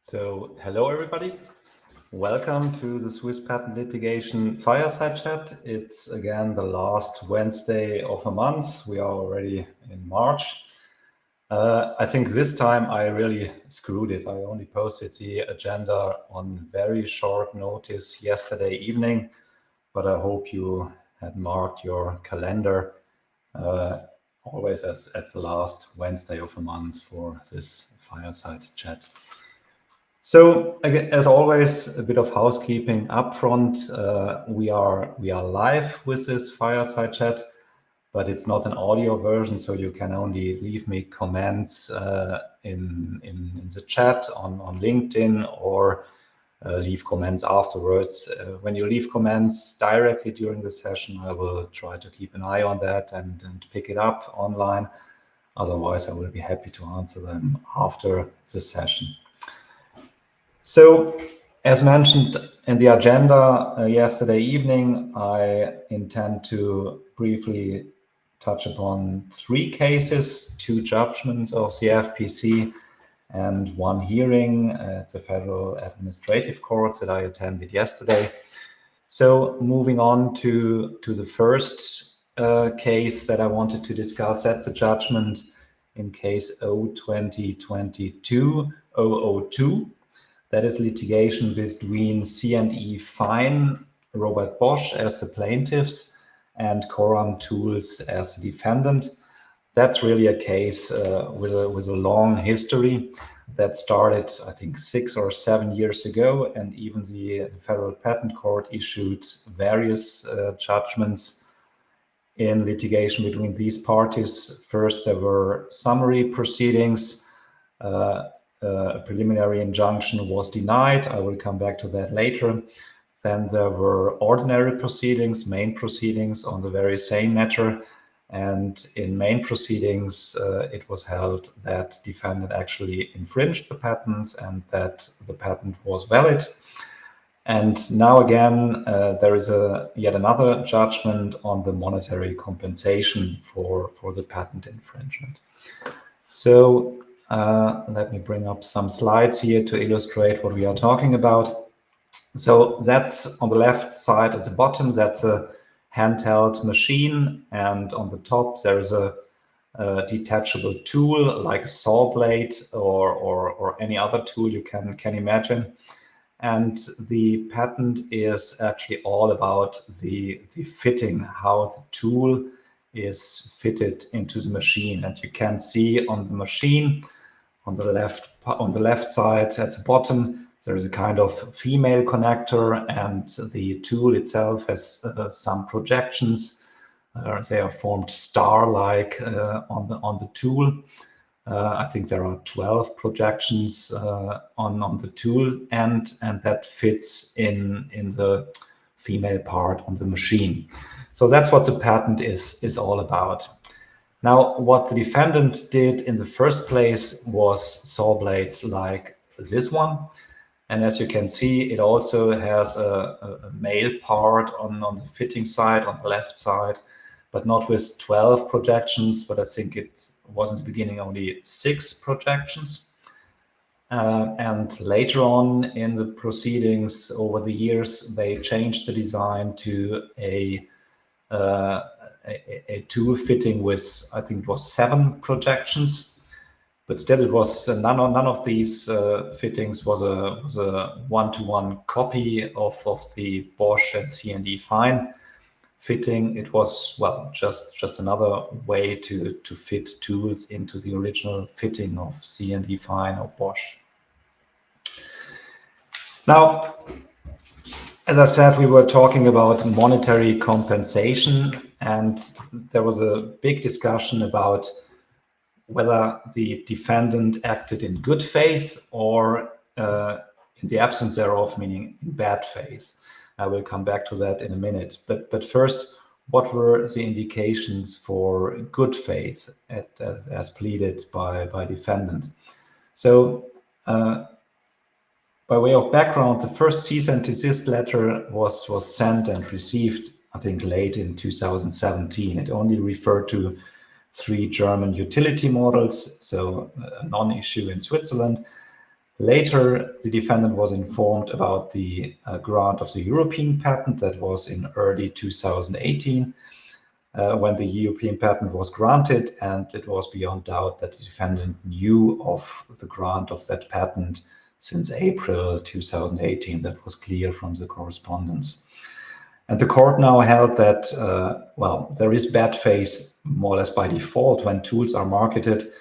So, hello everybody. Welcome to the Swiss Patent Litigation Fireside Chat. It's again the last Wednesday of a month. We are already in March. I think this time I really screwed it. I only posted the agenda on very short notice yesterday evening, but I hope you had marked your calendar always as the last Wednesday of a month for this Fireside Chat. So, as always, a bit of housekeeping up front. We are live with this Fireside Chat, but it's not an audio version, so you can only leave me comments in the chat on LinkedIn or leave comments afterwards. When you leave comments directly during the session, I will try to keep an eye on that and pick it up online. Otherwise, I will be happy to answer them after the session. So, as mentioned in the agenda yesterday evening, I intend to briefly touch upon 3 cases, 2 judgments of the FPC and 1 hearing at the Federal Administrative Court that I attended yesterday. So, moving on to the first case that I wanted to discuss, that's a judgment in case O2022-002. That is litigation between 𝗕𝗿𝗵𝗃 𝗵𝗏 as the plaintiffs and Quorum Tools as the defendant. That's really a case with a long history that started, I think, 6 or 7 years ago, and even the Federal Patent Court issued various judgments in litigation between these parties. First, there were summary proceedings. A preliminary injunction was denied. I will come back to that later. Then there were ordinary proceedings, main proceedings on the very same matter. And in main proceedings, it was held that defendant actually infringed the patents and that the patent was valid. And now again, there is yet another judgment on the monetary compensation for the patent infringement. So let me bring up some slides here to illustrate what we are talking about. So that's on the left side at the bottom, that's a handheld machine, and on the top there is a detachable tool like a saw blade or any other tool you can imagine. And the patent is actually all about the fitting, how the tool is fitted into the machine. And you can see on the machine, on the left side at the bottom, there is a kind of female connector, and the tool itself has some projections. They are formed star-like on the tool. I think there are 12 projections on the tool, and that fits in the female part on the machine. So that's what the patent is all about. Now, what the defendant did in the first place was saw blades like this one. And as you can see, it also has a male part on the fitting side, on the left side, but not with 12 projections, but I think it was in the beginning only 6 projections. And later on in the proceedings over the years, they changed the design to a tool fitting with, I think it was 7 projections, but still it was none of these fittings was a one-to-one copy of the Bosch and 𝗕𝗿𝗃 fitting. It was, well, just another way to fit tools into the original fitting of 𝗕𝗿𝗃 or Bosch. Now, as I said, we were talking about monetary compensation, and there was a big discussion about whether the defendant acted in good faith or in the absence thereof, meaning in bad faith. I will come back to that in a minute. But first, what were the indications for good faith as pleaded by defendant? So, by way of background, the first cease and desist letter was sent and received, I think, late in 2017. It only referred to 3 German utility models, so a non-issue in Switzerland. Later, the defendant was informed about the grant of the European patent. That was in early 2018, when the European patent was granted, and it was beyond doubt that the defendant knew of the grant of that patent since April 2018. That was clear from the correspondence. And the court now held that, well, there is bad faith more or less by default when tools are marketed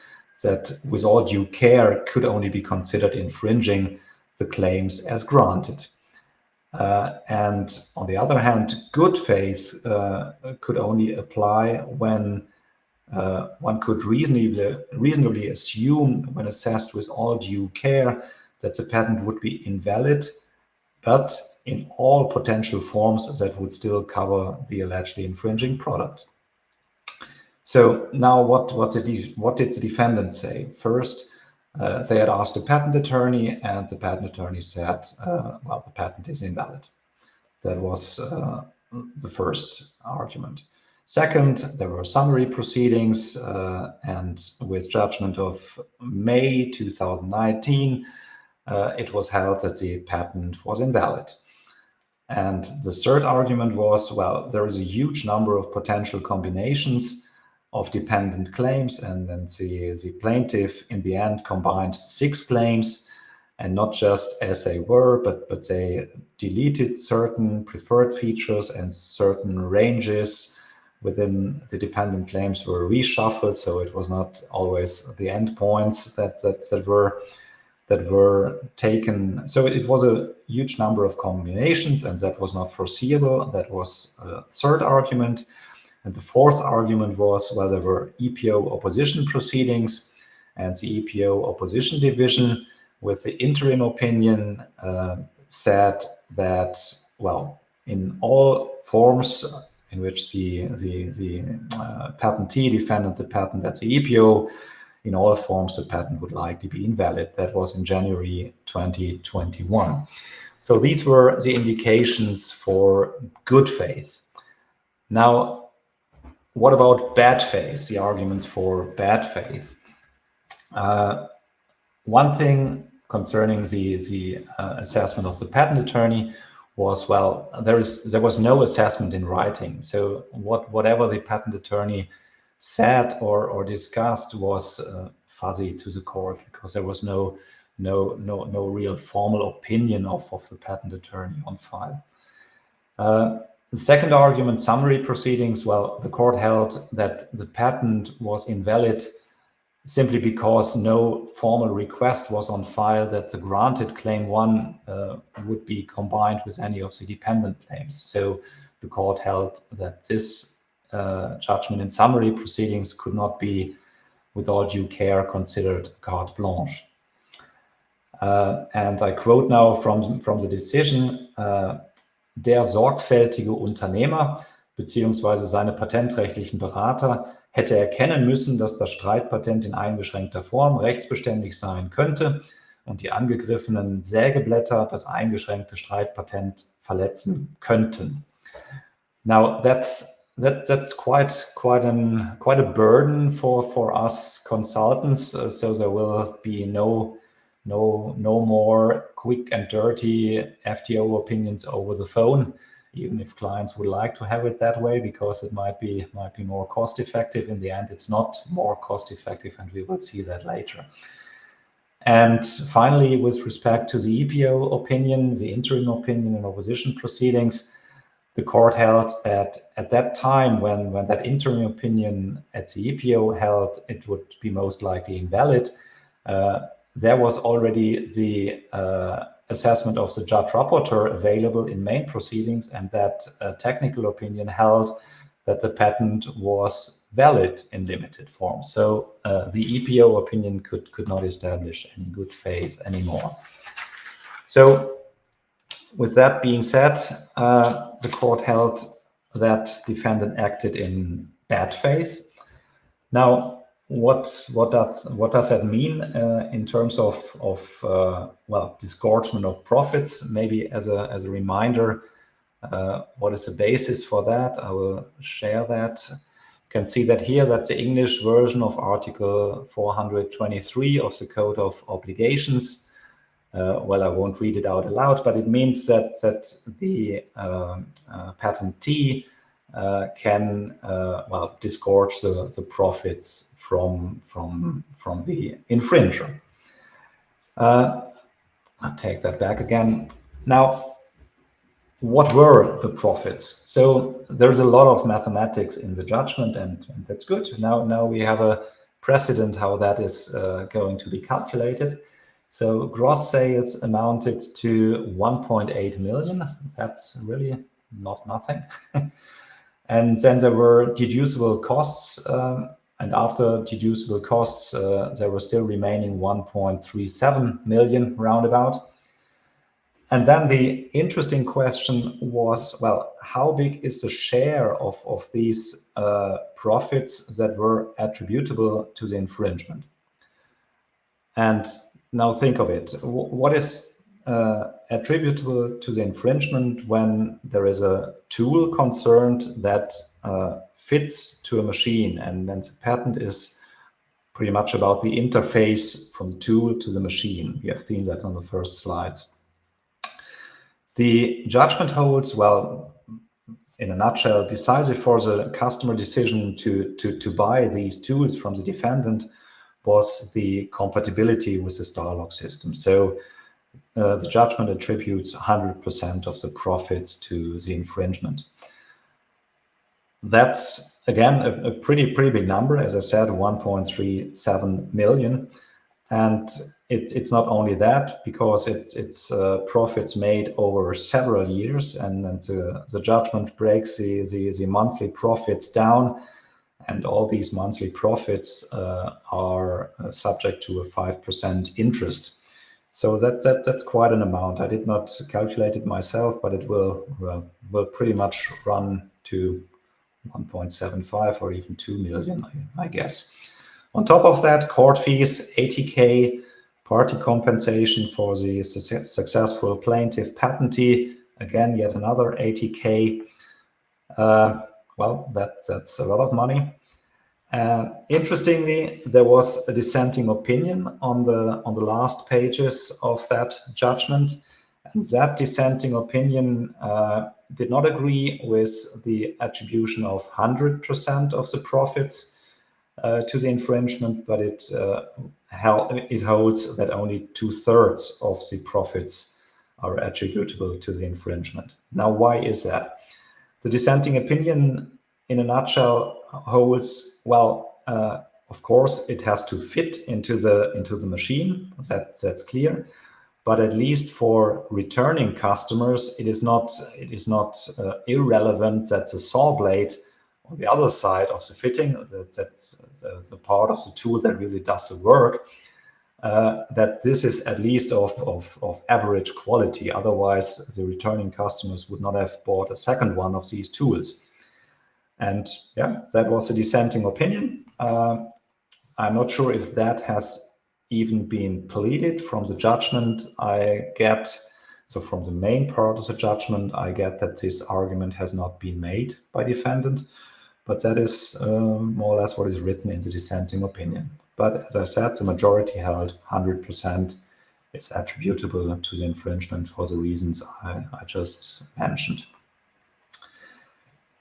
that with all due care could only be considered infringing the claims as granted. And on the other hand, good faith could only apply when one could reasonably assume, when assessed with all due care, that the patent would be invalid, but in all potential forms that would still cover the allegedly infringing product. So now what did the defendant say? First, they had asked the patent attorney, and the patent attorney said, well, the patent is invalid. That was the first argument. Second, there were summary proceedings, and with judgment of May 2019, it was held that the patent was invalid. And the third argument was, well, there is a huge number of potential combinations of dependent claims, and then the plaintiff in the end combined 6 claims, and not just as they were, but they deleted certain preferred features, and certain ranges within the dependent claims were reshuffled, so it was not always the endpoints that were taken. So it was a huge number of combinations, and that was not foreseeable. That was a third argument. And the fourth argument was, well, there were EPO opposition proceedings, and the EPO opposition division with the interim opinion said that, well, in all forms in which the patentee defended the patent at the EPO, in all forms the patent would likely be invalid. That was in January 2021. So these were the indications for good faith. Now, what about bad faith, the arguments for bad faith? One thing concerning the assessment of the patent attorney was, well, there was no assessment in writing. So whatever the patent attorney said or discussed was fuzzy to the court, because there was no real formal opinion of the patent attorney on file. The second argument, summary proceedings, well, the court held that the patent was invalid simply because no formal request was on file that the granted claim 1 would be combined with any of the dependent claims. So the court held that this judgment in summary proceedings could not be, with all due care, considered carte blanche. And I quote now from the decision, der sorgfältige Unternehmer bzw. seine patentrechtlichen Berater hätte erkennen müssen, dass das Streitpatent in eingeschränkter Form rechtsbeständig sein könnte und die angegriffenen Sägeblätter das eingeschränkte Streitpatent verletzen könnten. Now that's quite a burden for us consultants. So there will be no more quick and dirty FTO opinions over the phone, even if clients would like to have it that way, because it might be more cost effective. In the end, it's not more cost effective, and we will see that later. And finally, with respect to the EPO opinion, the interim opinion in opposition proceedings, the court held that at that time, when that interim opinion at the EPO held it would be most likely invalid, there was already the assessment of the judge rapporteur available in main proceedings, and that technical opinion held that the patent was valid in limited form. So the EPO opinion could not establish any good faith anymore. So with that being said, the court held that defendant acted in bad faith. Now, what does that mean in terms of well, disgorgement of profits? Maybe as a reminder, what is the basis for that? I will share that. You can see that here, that's the English version of Article 423 of the Code of Obligations. well, I won't read it out aloud, but it means that the patentee can well, disgorge the profits from the infringer. I'll take that back again. Now, what were the profits? So there's a lot of mathematics in the judgment, and that's good. Now we have a precedent how that is going to be calculated. So gross sales amounted to 1.8 million. That's really not nothing. And then there were deducible costs, and after deducible costs, there were still remaining 1.37 million roundabout. And then the interesting question was, well, how big is the share of these profits that were attributable to the infringement? And now think of it. What is attributable to the infringement when there is a tool concerned that fits to a machine, and then the patent is pretty much about the interface from the tool to the machine. We have seen that on the first slides. The judgment holds, well, in a nutshell, decisive for the customer decision to buy these tools from the defendant was the compatibility with the Starlog system. So the judgment attributes 100% of the profits to the infringement. That's, again, a pretty big number. As I said, 1.37 million. And it's not only that, because it's profits made over several years, and the judgment breaks the monthly profits down, and all these monthly profits are subject to a 5% interest. So that's quite an amount. I did not calculate it myself, but it will pretty much run to 1.75 or even 2 million, I guess. On top of that, court fees, 80K, party compensation for the successful plaintiff patentee, again, yet another 80K. Well, that's a lot of money. Interestingly, there was a dissenting opinion on the last pages of that judgment, and that dissenting opinion did not agree with the attribution of 100% of the profits to the infringement, but it holds that only 2/3 of the profits are attributable to the infringement. Now, why is that? The dissenting opinion, in a nutshell, holds, well, of course, it has to fit into the machine. That's clear. But at least for returning customers, it is not irrelevant that the saw blade on the other side of the fitting, that's the part of the tool that really does the work, that this is at least of average quality. Otherwise, the returning customers would not have bought a second one of these tools. And yeah, that was a dissenting opinion. I'm not sure if that has even been pleaded from the judgment I get. So from the main part of the judgment, I get that this argument has not been made by defendant, but that is more or less what is written in the dissenting opinion. But as I said, the majority held 100% is attributable to the infringement for the reasons I just mentioned.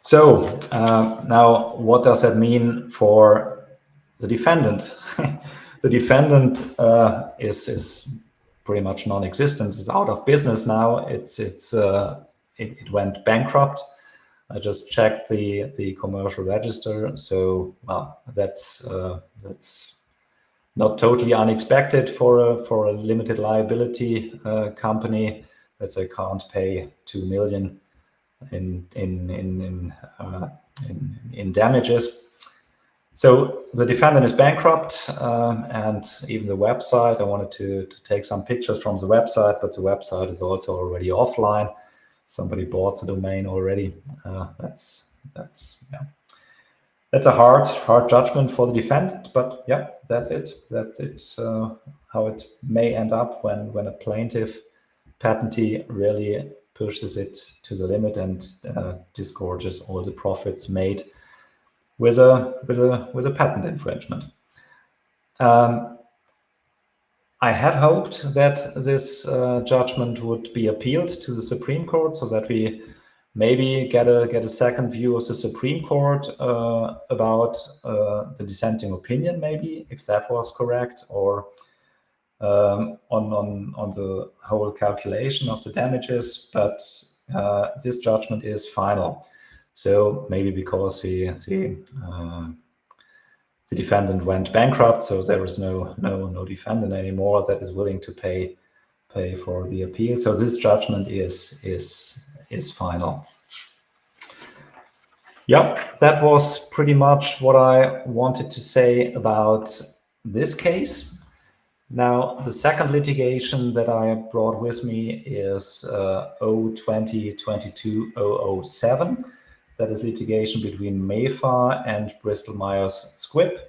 So now what does that mean for the defendant? The defendant is pretty much non-existent. It's out of business now. It went bankrupt. I just checked the commercial register. So well, that's not totally unexpected for a limited liability company that they can't pay 2 million in damages. So the defendant is bankrupt, and even the website, I wanted to take some pictures from the website, but the website is also already offline. Somebody bought the domain already. That's a hard judgment for the defendant, but yeah, that's it. That's it. How it may end up when a plaintiff patentee really pushes it to the limit and disgorges all the profits made with a patent infringement. I had hoped that this judgment would be appealed to the Supreme Court, so that we maybe get a second view of the Supreme Court about the dissenting opinion, maybe, if that was correct, or on the whole calculation of the damages. But this judgment is final. So maybe because the defendant went bankrupt, so there is no defendant anymore that is willing to pay for the appeal. So this judgment is final. Yeah, that was pretty much what I wanted to say about this case. Now, the second litigation that I brought with me is 𝗬2022-007. That is litigation between 𝗕𝗫 and Bristol Myers Squibb.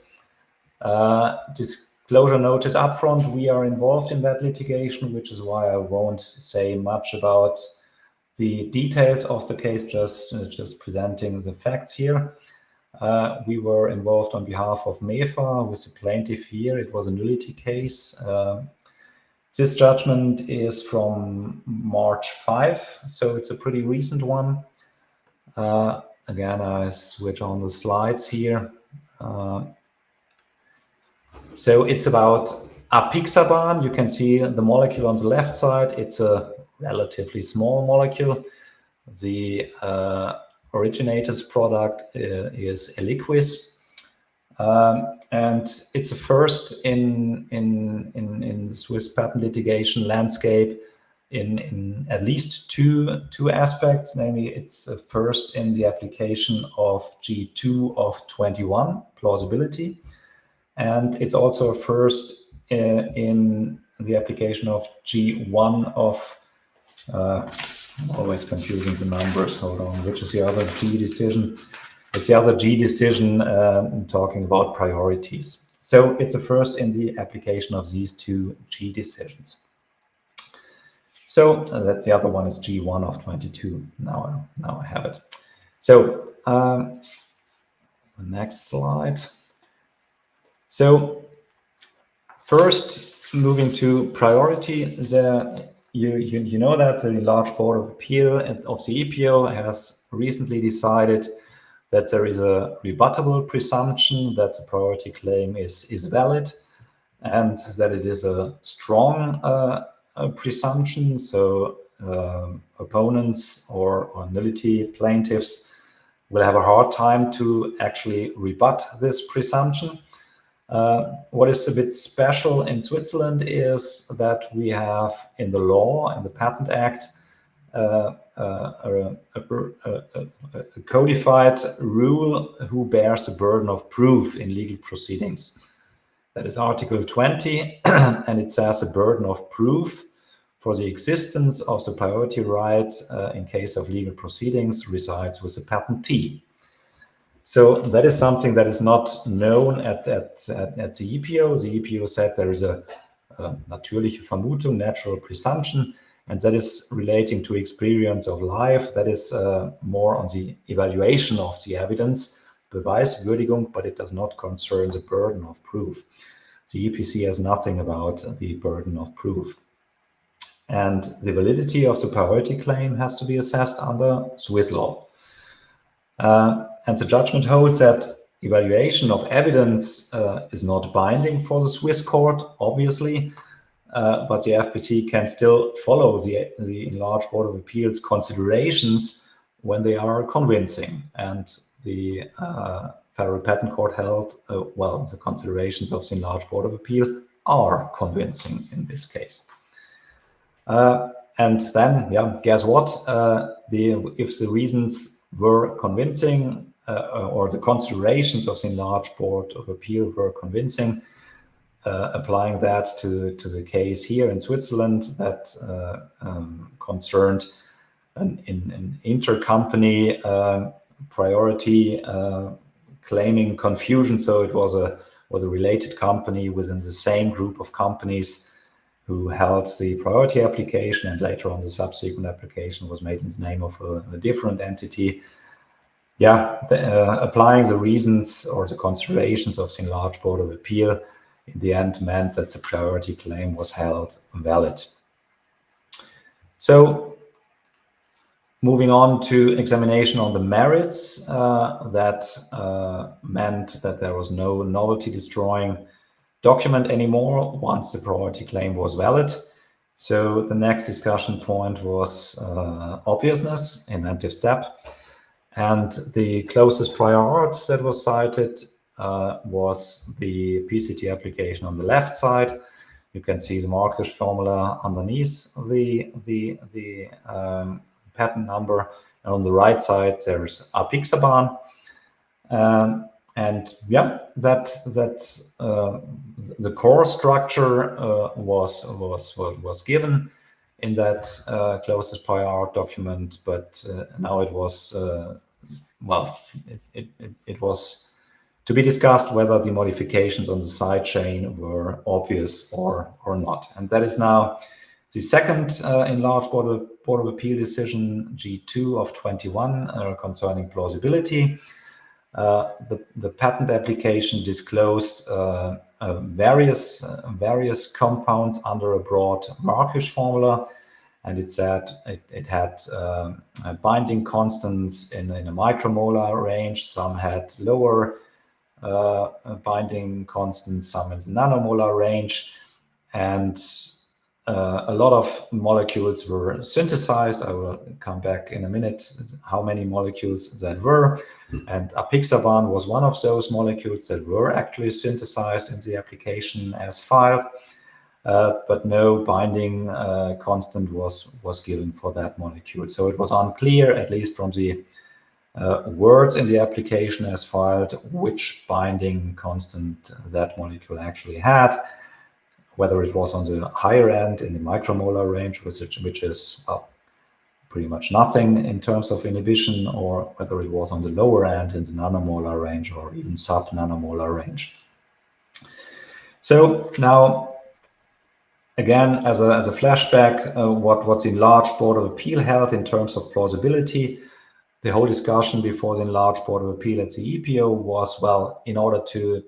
Disclosure notice upfront, we are involved in that litigation, which is why I won't say much about the details of the case, just presenting the facts here. We were involved on behalf of 𝗕𝗫 with the plaintiff here. It was a nullity case. This judgment is from March 5, so it's a pretty recent one. Again, I switch on the slides here. So it's about apixaban. You can see the molecule on the left side. It's a relatively small molecule. The originator's product is Eliquis. And it's a first in the Swiss patent litigation landscape in at least two aspects. Namely, it's a first in the application of G2 of 21 plausibility, and it's also a first in the application of G1 of always confusing the numbers. Hold on, which is the other G decision? It's the other G decision talking about priorities. So it's a first in the application of these two G decisions. So that the other one is G1 of 22. Now I have it. So the next slide. So first, moving to priority, you know that the enlarged Board of Appeal of the EPO has recently decided that there is a rebuttable presumption that the priority claim is valid, and that it is a strong presumption. So opponents or nullity plaintiffs will have a hard time to actually rebut this presumption. What is a bit special in Switzerland is that we have in the law, in the Patent Act, a codified rule who bears the burden of proof in legal proceedings. That is Article 20, and it says the burden of proof for the existence of the priority right in case of legal proceedings resides with the patentee. So that is something that is not known at the EPO. The EPO said there is a 𝗕liche Vermutung, natural presumption, and that is relating to experience of life. That is more on the evaluation of the evidence, Beweiswürdigung, but it does not concern the burden of proof. The EPC has nothing about the burden of proof. And the validity of the priority claim has to be assessed under Swiss law. And the judgment holds that evaluation of evidence is not binding for the Swiss court, obviously, but the FPC can still follow the enlarged Board of Appeals considerations when they are convincing. And the Federal Patent Court held, well, the considerations of the enlarged Board of Appeal are convincing in this case. And then, yeah, guess what? If the reasons were convincing, or the considerations of the enlarged Board of Appeal were convincing, applying that to the case here in Switzerland that concerned an intercompany priority claiming confusion. So it was a related company within the same group of companies who held the priority application, and later on the subsequent application was made in the name of a different entity. Yeah, applying the reasons or the considerations of the enlarged Board of Appeal, in the end meant that the priority claim was held valid. So moving on to examination on the merits, that meant that there was no novelty destroying document anymore once the priority claim was valid. So the next discussion point was obviousness, inventive step. And the closest prior art that was cited was the PCT application on the left side. You can see the Marquardt formula underneath the patent number. And on the right side, there's 𝗕𝗿𝗵𝗍. And yeah, the core structure was given in that closest prior art document, but now it was it was to be discussed whether the modifications on the side chain were obvious or not. And that is now the second enlarged Board of Appeal decision, G2 of 21, concerning plausibility. The patent application disclosed various compounds under a broad Marquardt formula, and it said it had binding constants in a micromolar range. Some had lower binding constants, some in the nanomolar range, and a lot of molecules were synthesized. I will come back in a minute how many molecules that were. And 𝗕𝗿𝗵𝗏 was one of those molecules that were actually synthesized in the application as filed, but no binding constant was given for that molecule. So it was unclear, at least from the words in the application as filed, which binding constant that molecule actually had, whether it was on the higher end in the micromolar range, which is pretty much nothing in terms of inhibition, or whether it was on the lower end in the nanomolar range or even sub-nanomolar range. So now, again, as a flashback, what the enlarged Board of Appeal held in terms of plausibility, the whole discussion before the enlarged Board of Appeal at the EPO was, well, in order to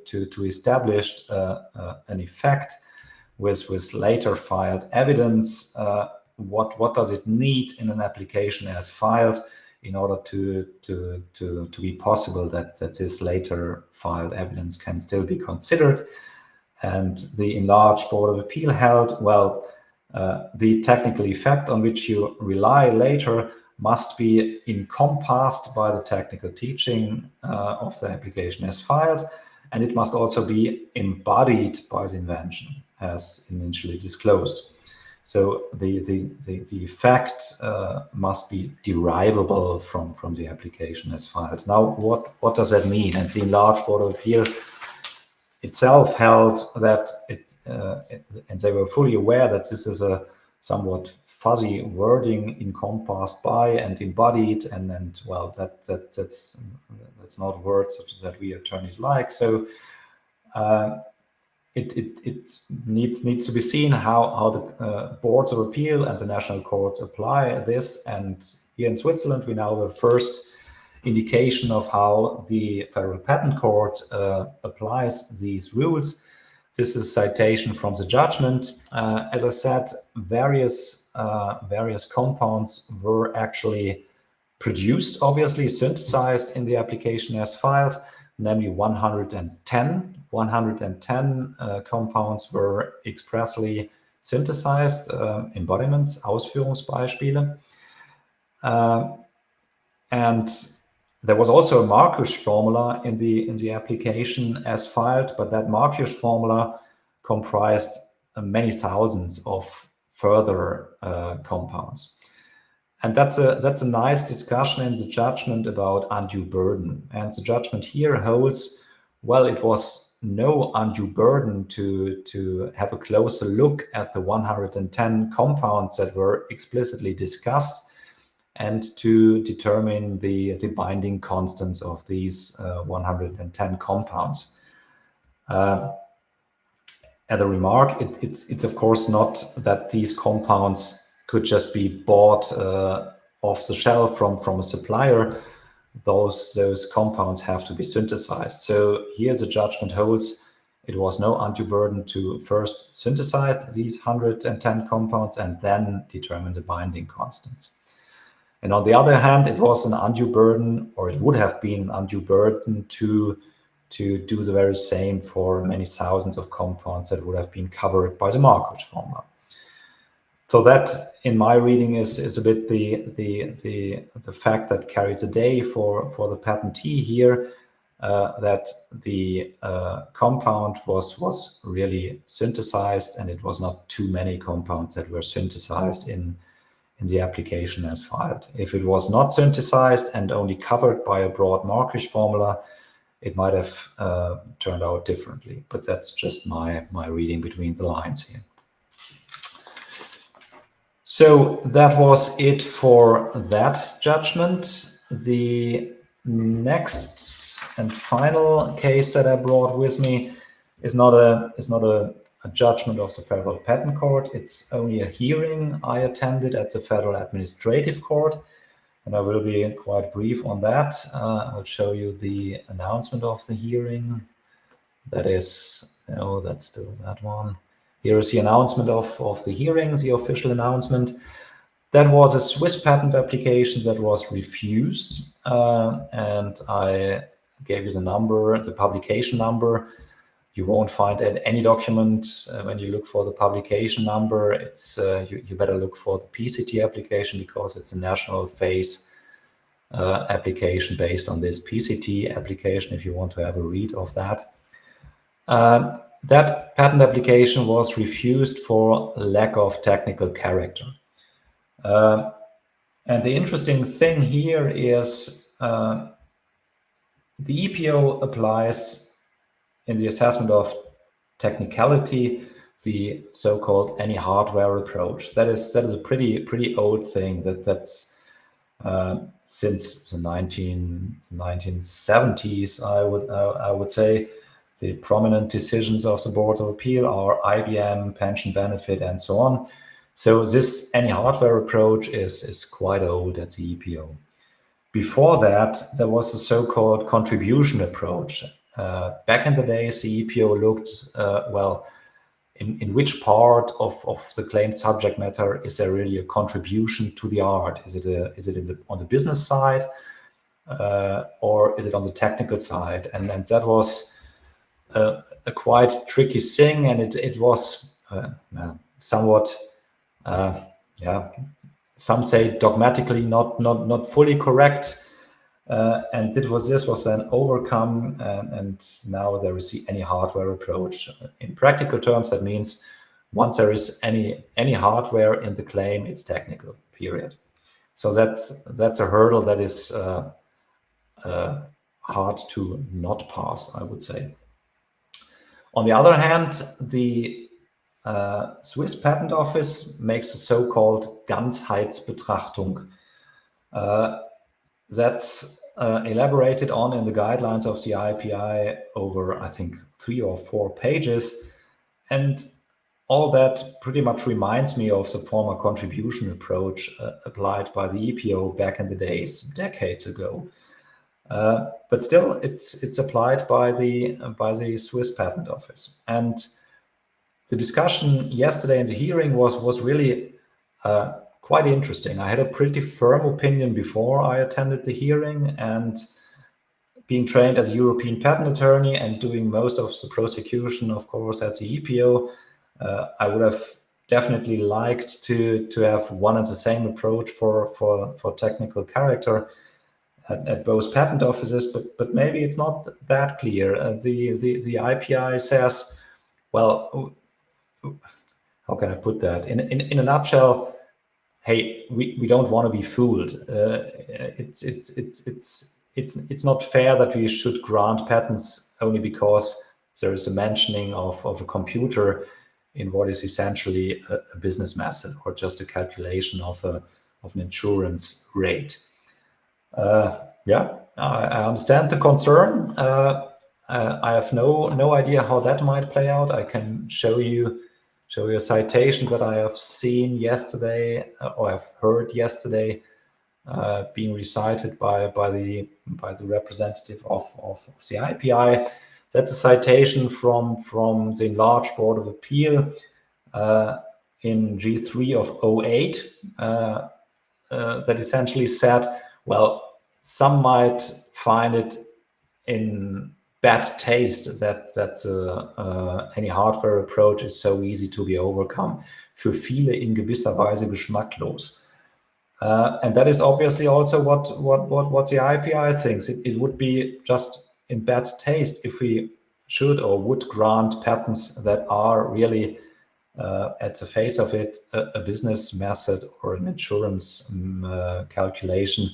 establish an effect with later filed evidence, what does it need in an application as filed in order to be possible that this later filed evidence can still be considered? And the enlarged Board of Appeal held, well, the technical effect on which you rely later must be encompassed by the technical teaching of the application as filed, and it must also be embodied by the invention as initially disclosed. So the effect must be derivable from the application as filed. Now, what does that mean? And the enlarged Board of Appeal itself held that and they were fully aware that this is a somewhat fuzzy wording, encompassed by and embodied, and well, that's not words that we attorneys like. So it needs to be seen how the boards of appeal and the national courts apply this. And here in Switzerland, we now have a first indication of how the Federal Patent Court applies these rules. This is citation from the judgment. As I said, various compounds were actually produced, obviously synthesized in the application as filed, namely 110. 110 compounds were expressly synthesized, embodiments, Ausführungsbeispiele. And there was also a Marquardt formula in the application as filed, but that Marquardt formula comprised many thousands of further compounds. And that's a nice discussion in the judgment about undue burden. And the judgment here holds, well, it was no undue burden to have a closer look at the 110 compounds that were explicitly discussed and to determine the binding constants of these 110 compounds. As a remark, it's of course not that these compounds could just be bought off the shelf from a supplier. Those compounds have to be synthesized. So here the judgment holds it was no undue burden to first synthesize these 110 compounds and then determine the binding constants. And on the other hand, it was an undue burden, or it would have been an undue burden to do the very same for many thousands of compounds that would have been covered by the Markov formula. So that, in my reading, is a bit the fact that carries the day for the patentee here, that the compound was really synthesized, and it was not too many compounds that were synthesized in the application as filed. If it was not synthesized and only covered by a broad Markov formula, it might have turned out differently. But that's just my reading between the lines here. So that was it for that judgment. The next and final case that I brought with me is not a judgment of the Federal Patent Court. It's only a hearing I attended at the Federal Administrative Court, and I will be quite brief on that. I'll show you the announcement of the hearing. That is, no, that's still that one. Here is the announcement of the hearing, the official announcement. That was a Swiss patent application that was refused, and I gave you the number, the publication number. You won't find any document when you look for the publication number. It's you better look for the PCT application, because it's a national phase application based on this PCT application, if you want to have a read of that. That patent application was refused for lack of technical character. And the interesting thing here is the EPO applies in the assessment of technicality the so-called any hardware approach. That is a pretty old thing. That's since the 1970s, I would say. The prominent decisions of the boards of appeal are IBM, pension benefit, and so on. So this any hardware approach is quite old at the EPO. Before that, there was a so-called contribution approach. Back in the days, the EPO looked, well, in which part of the claimed subject matter is there really a contribution to the art? Is it on the business side, or is it on the technical side? And that was a quite tricky thing, and it was somewhat, some say dogmatically not fully correct, and this was then overcome, and now there is the any hardware approach. In practical terms, that means once there is any hardware in the claim, it's technical, period. So that's a hurdle that is hard to not pass, I would say. On the other hand, the Swiss Patent Office makes a so-called Ganzheitsbetrachtung. That's elaborated on in the guidelines of the IPI over, I think, 3 or 4 pages. And all that pretty much reminds me of the former contribution approach applied by the EPO back in the days, decades ago. But still, it's applied by the Swiss Patent Office. And the discussion yesterday in the hearing was really quite interesting. I had a pretty firm opinion before I attended the hearing, and being trained as a European patent attorney and doing most of the prosecution, of course, at the EPO, I would have definitely liked to have one and the same approach for technical character at both patent offices, but maybe it's not that clear. The IPI says, well, how can I put that? In a nutshell, hey, we don't want to be fooled. It's not fair that we should grant patents only because there is a mentioning of a computer in what is essentially a business method or just a calculation of an insurance rate. I understand the concern. I have no idea how that might play out. I can show you a citation that I have seen yesterday, or I've heard yesterday, being recited by the representative of the IPI. That's a citation from the enlarged Board of Appeal in G3 of 08 that essentially said, well, some might find it in bad taste that any hardware approach is so easy to be overcome. Für viele in gewisser Weise geschmacklos. And that is obviously also what the IPI thinks. It would be just in bad taste if we should or would grant patents that are really at the face of it a business method or an insurance calculation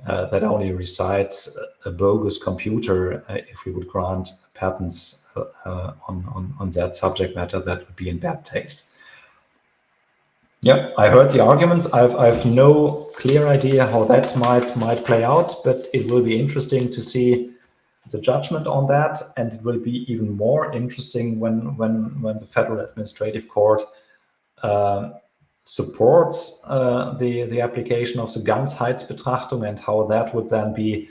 that only recites a bogus computer. If we would grant patents on that subject matter, that would be in bad taste. Yeah, I heard the arguments. I've no clear idea how that might play out, but it will be interesting to see the judgment on that, and it will be even more interesting when the Federal Administrative Court supports the application of the Ganzheitsbetrachtung and how that would then be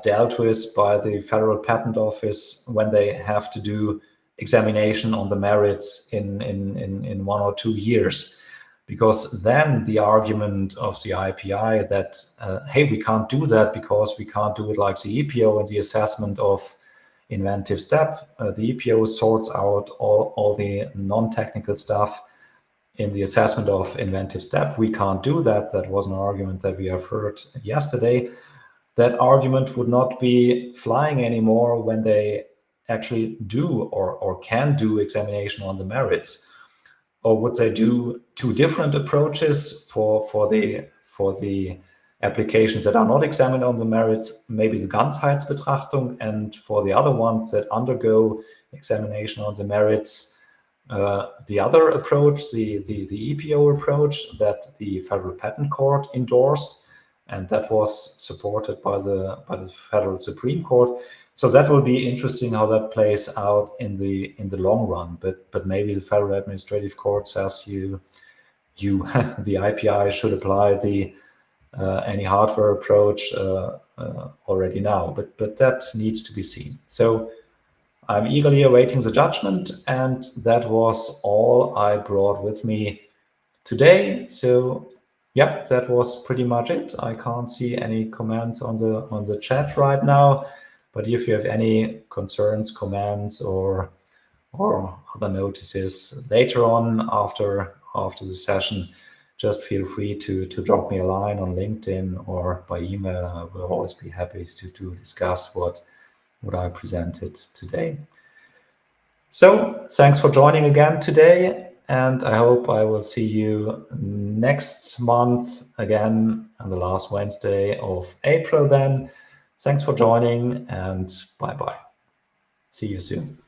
dealt with by the Federal Patent Office when they have to do examination on the merits in 1 or 2 years. Because then the argument of the IPI that, hey, we can't do that because we can't do it like the EPO in the assessment of inventive step. The EPO sorts out all the non-technical stuff in the assessment of inventive step. We can't do that. That was an argument that we have heard yesterday. That argument would not be flying anymore when they actually do or can do examination on the merits. Or would they do 2 different approaches for the applications that are not examined on the merits, maybe the Ganzheitsbetrachtung, and for the other ones that undergo examination on the merits, the other approach, the EPO approach that the Federal Patent Court endorsed, and that was supported by the Federal Supreme Court. So that will be interesting how that plays out in the long run. But maybe the Federal Administrative Court says the IPI should apply the any hardware approach already now. But that needs to be seen. So I'm eagerly awaiting the judgment, and that was all I brought with me today. So yeah, that was pretty much it. I can't see any comments on the chat right now. But if you have any concerns, comments, or other notices later on after the session, just feel free to drop me a line on LinkedIn or by email. I will always be happy to discuss what I presented today. So thanks for joining again today, and I hope I will see you next month again on the last Wednesday of April then. Thanks for joining, and bye-bye. See you soon.